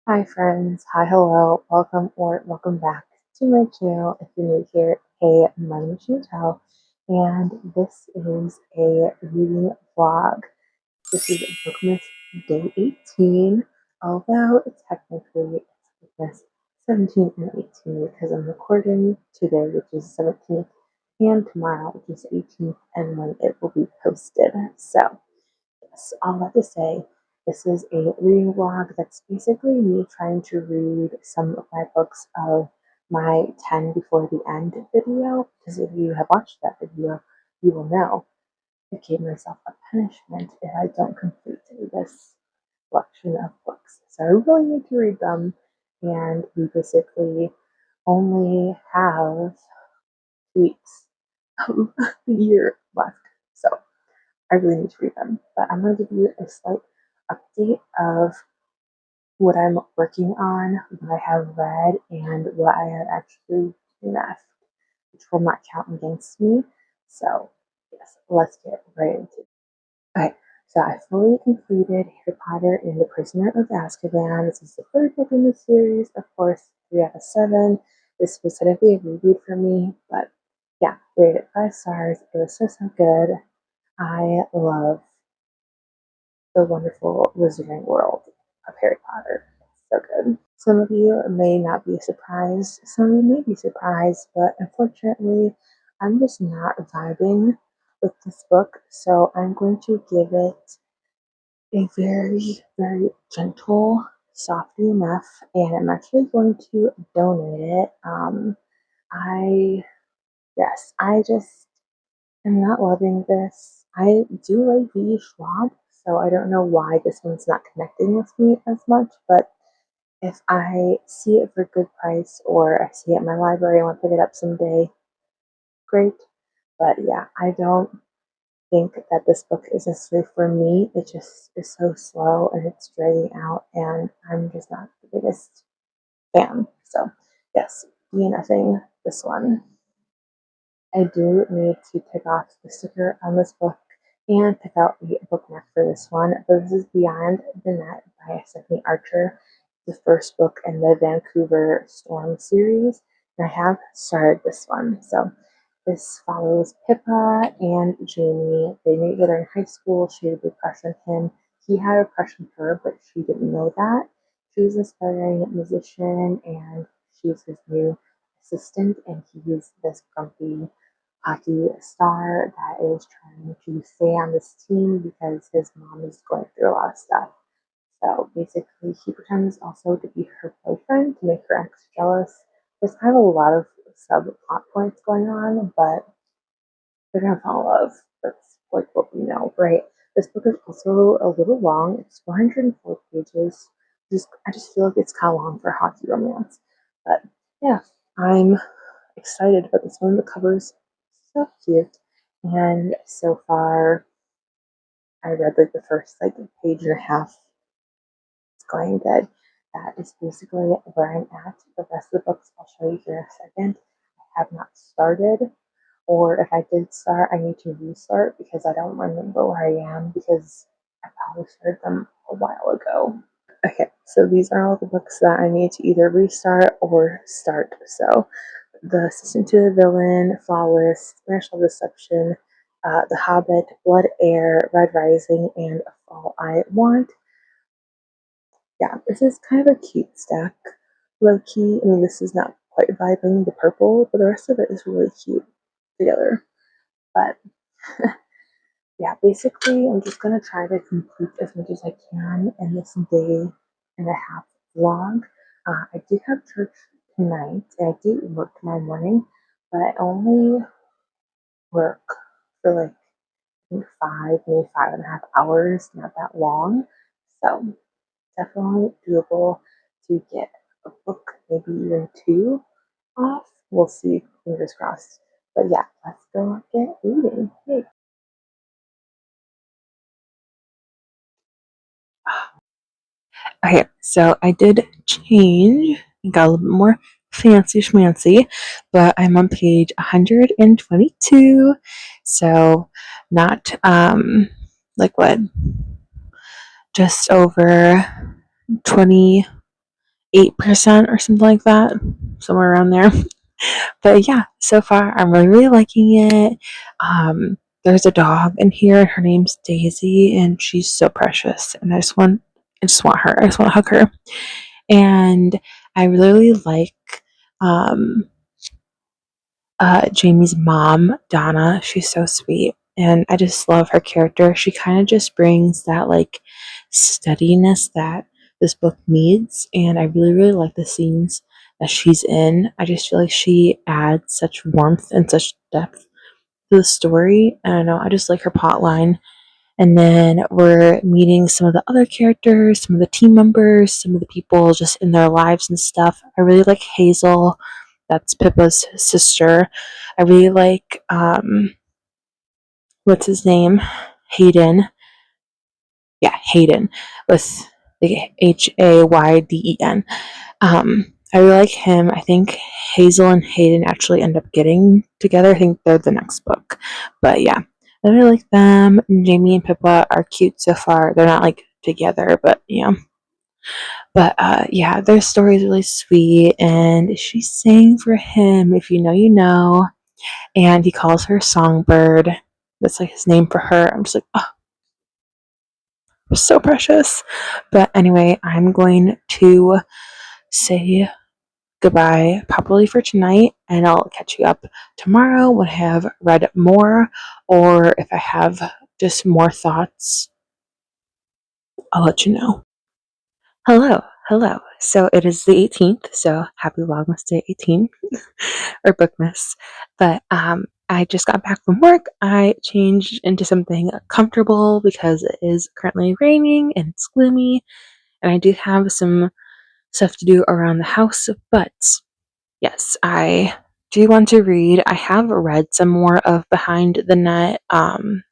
Hi friends, hi hello, welcome back to my channel. If you're new here, hey, my name is Shantel, and this is a reading vlog. This is Bookmas Day 18, although technically it's Bookmas 17 and 18 because I'm recording today, which is 17th, and tomorrow, which is 18th, and when it will be posted. So yes, all that to say, this is a reading vlog that's basically me trying to read some of my books of my 10 before the end video. Because if you have watched that video, you will know I gave myself a punishment if I don't complete this collection of books. So I really need to read them, and we basically only have 2 weeks of the year left. So I really need to read them. But I'm going to give you a slight update of what I'm working on, what I have read, and what I have actually left, which will not count against me. So, yes, let's get right into it. Okay, so I fully completed Harry Potter and the Prisoner of Azkaban. This is the third book in the series, of course, 3 out of 7. This was technically a reboot for me, but yeah, rated 5 stars. It was so good. I love the wonderful wizarding world of Harry Potter. It's so good. Some of you may not be surprised, some of you may be surprised, but unfortunately, I'm just not vibing with this book, so I'm going to give it a very, very gentle, softy enough, and I'm actually going to donate it. I, yes, I just am not loving this. I do like V. Schwab, so I don't know why this one's not connecting with me as much, but if I see it for a good price or I see it in my library, I want to pick it up someday, great. But yeah, I don't think that this book is necessarily for me. It just is so slow and it's dragging out, and I'm just not the biggest fan. So yes, DNFing this one. I do need to take off the sticker on this book and pick out the bookmark for this one. This is Beyond the Net by Stephanie Archer, the first book in the Vancouver Storm series. And I have started this one. So this follows Pippa and Jamie. They meet together in high school. She had a big crush on him. He had a crush on her, but she didn't know that. She's an aspiring musician and she's his new assistant, and he's this grumpy hockey star that is trying to stay on this team because his mom is going through a lot of stuff. So basically, he pretends also to be her boyfriend to make her ex jealous. There's kind of a lot of subplot points going on, but they're gonna fall in love. That's like what we know, right? This book is also a little long. It's 404 pages. I just feel like it's kind of long for hockey romance. But yeah, I'm excited about this one. The cover's so cute. And so far, I read like the first like page and a half. It's going good. That is basically where I'm at. The rest of the books I'll show you here in a second. I have not started, or if I did start, I need to restart because I don't remember where I am because I probably started them a while ago. Okay, so these are all the books that I need to either restart or start. So, The Assistant to the Villain, Flawless, National Deception, The Hobbit, Blood Heir, Red Rising, and All I Want. Yeah, this is kind of a cute stack, low key. I mean, this is not quite vibing the purple, but the rest of it is really cute together. But yeah, basically, I'm just gonna try to complete as much as I can in this day and a half vlog. I did have church tonight, and I do work tomorrow morning, but I only work for like I think 5.5 hours, not that long. So definitely doable to get a book, maybe even two off. We'll see, fingers crossed. But yeah, let's go get reading. Hey. Okay, so I did change, got a little bit more fancy schmancy, but I'm on page 122. So not like what? Just over 20 8% or something like that, somewhere around there. But yeah, so far I'm really, really liking it. There's a dog in here, and her name's Daisy, and she's so precious. And I just want her. I just want to hug her. And I really like um, Jamie's mom, Donna. She's so sweet, and I just love her character. She kind of just brings that like steadiness that this book needs, and I really, really like the scenes that she's in. I just feel like she adds such warmth and such depth to the story. I don't know, I just like her plot line. And then we're meeting some of the other characters, some of the team members, some of the people just in their lives and stuff. I really like Hazel. That's Pippa's sister. I really like what's his name? Hayden. Yeah, Hayden with the Hayden. I really like him. I think Hazel and Hayden actually end up getting together. I think they're the next book. But yeah, I really like them. Jamie and Pippa are cute so far. They're not like together, but yeah. But yeah, their story is really sweet. And she's saying for him, if you know, you know. And he calls her Songbird. That's like his name for her. I'm just like, oh, so precious. But anyway, I'm going to say goodbye probably for tonight, and I'll catch you up tomorrow when I have read more, or if I have just more thoughts, I'll let you know. Hello. So it is the 18th, so happy Vlogmas Day 18 or Bookmas. But I just got back from work. I changed into something comfortable because it is currently raining and it's gloomy, and I do have some stuff to do around the house, but yes, I do want to read. I have read some more of Behind the Net, and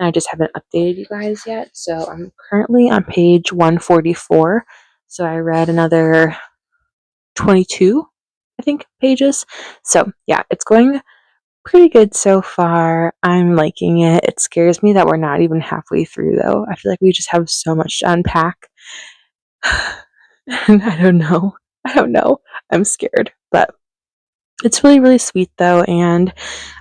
I just haven't updated you guys yet. So I'm currently on page 144. So I read another 22, I think, pages. So yeah, it's going pretty good so far. I'm liking it. It scares me that we're not even halfway through, though. I feel like we just have so much to unpack. And I don't know. I'm scared, but it's really, really sweet though, and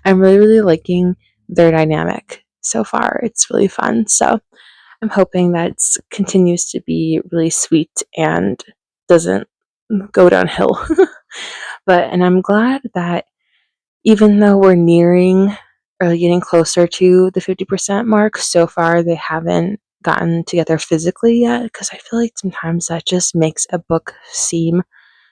I'm really, really liking their dynamic so far. It's really fun. So I'm hoping that it continues to be really sweet and doesn't go downhill. And I'm glad that even though we're nearing or getting closer to the 50% mark, so far they haven't gotten together physically yet, because I feel like sometimes that just makes a book seem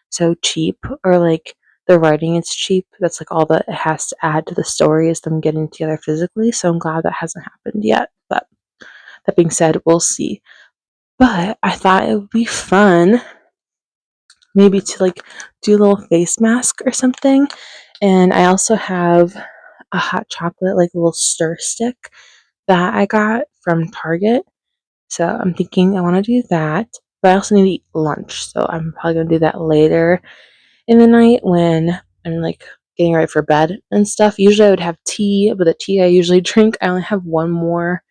so cheap, or like the writing is cheap. That's like all that it has to add to the story is them getting together physically. So I'm glad that hasn't happened yet. But that being said, we'll see. But I thought it would be fun maybe to like do a little face mask or something. And I also have a hot chocolate like little stir stick that I got from Target. So I'm thinking I want to do that. But I also need to eat lunch. So I'm probably going to do that later in the night when I'm like getting ready for bed and stuff. Usually I would have tea, but the tea I usually drink, I only have one more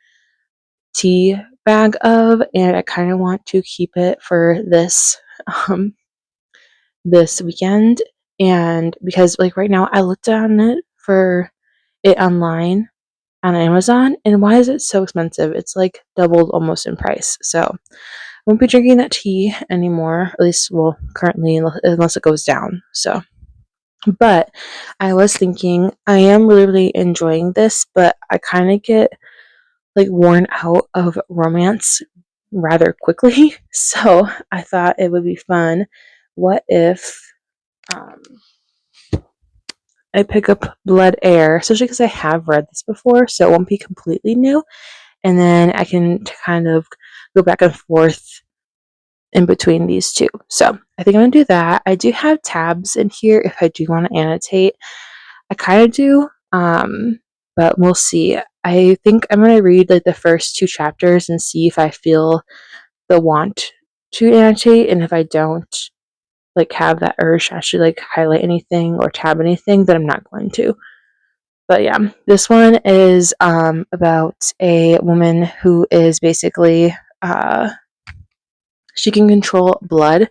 tea bag of, and I kind of want to keep it for um this weekend. And because like right now I looked on it for it online on Amazon, and why is it so expensive? It's like doubled almost in price. So I won't be drinking that tea anymore, at least well currently, unless it goes down. So but I was thinking, I am really, really enjoying this, but I kind of get like worn out of romance rather quickly. So I thought it would be fun. What if um, I pick up Blood Heir, especially because I have read this before, so it won't be completely new. And then I can kind of go back and forth in between these two. So I think I'm going to do that. I do have tabs in here if I do want to annotate. I kind of do, but we'll see. I think I'm going to read like the first two chapters and see if I feel the want to annotate, and if I don't like have that urge to actually like highlight anything or tab anything, then I'm not going to. But yeah, this one is about a woman who is basically she can control blood,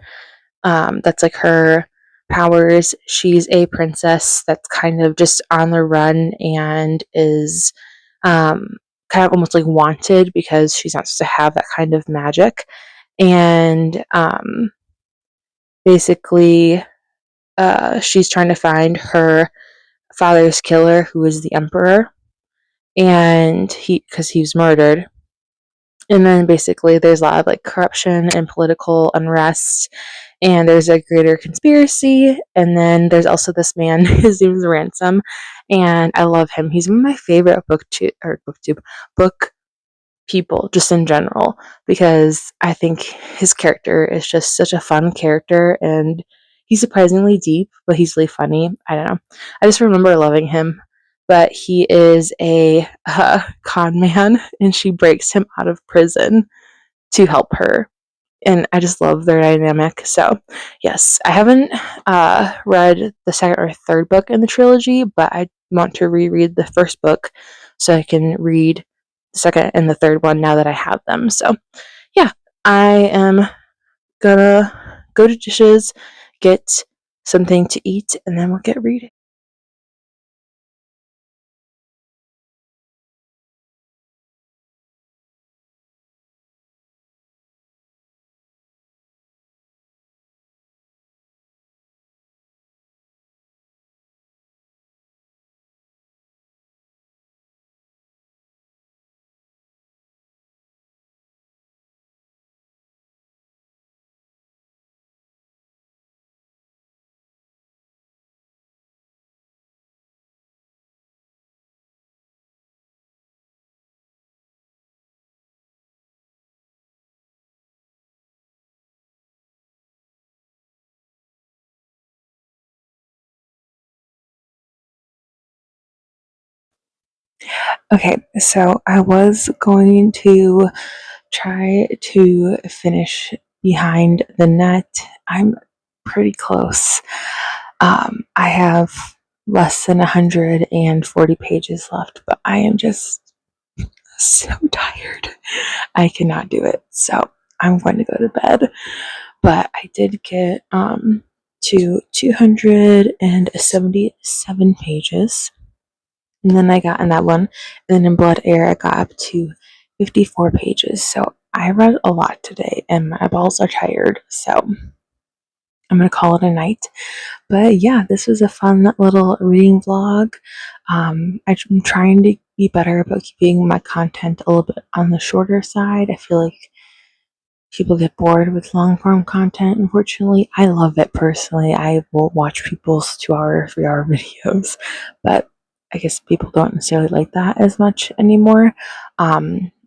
That's like her powers. She's a princess that's kind of just on the run and is kind of almost like wanted because she's not supposed to have that kind of magic. And basically, she's trying to find her father's killer, who is the emperor, and because he was murdered. And then basically, there's a lot of like corruption and political unrest, and there's a greater conspiracy. And then there's also this man, his name is Ransom, and I love him. He's one of my favorite book people just in general, because I think his character is just such a fun character, and he's surprisingly deep, but he's really funny. I don't know. I just remember loving him. But he is a con man, and she breaks him out of prison to help her. And I just love their dynamic. So, yes, I haven't read the second or third book in the trilogy, but I want to reread the first book so I can read the second and the third one now that I have them. So, yeah, I am gonna go to dishes, get something to eat, and then we'll get reading. Okay, so I was going to try to finish Behind the Net. I'm pretty close. I have less than 140 pages left, but I am just so tired. I cannot do it. So I'm going to go to bed. But I did get to 277 pages. And then I got in that one. And then in Blood Air, I got up to 54 pages. So I read a lot today, and my balls are tired. So I'm going to call it a night. But yeah, this was a fun little reading vlog. I'm trying to be better about keeping my content a little bit on the shorter side. I feel like people get bored with long form content. Unfortunately, I love it personally. I will watch people's 2 hour, 3 hour videos, but I guess people don't necessarily like that as much anymore.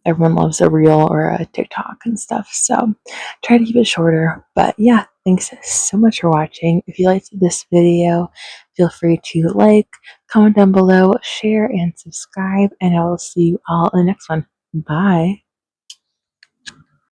Everyone loves a reel or a TikTok and stuff, so try to keep it shorter. But yeah, thanks so much for watching. If you liked this video, feel free to like, comment down below, share, and subscribe, and I will see you all in the next one. Bye.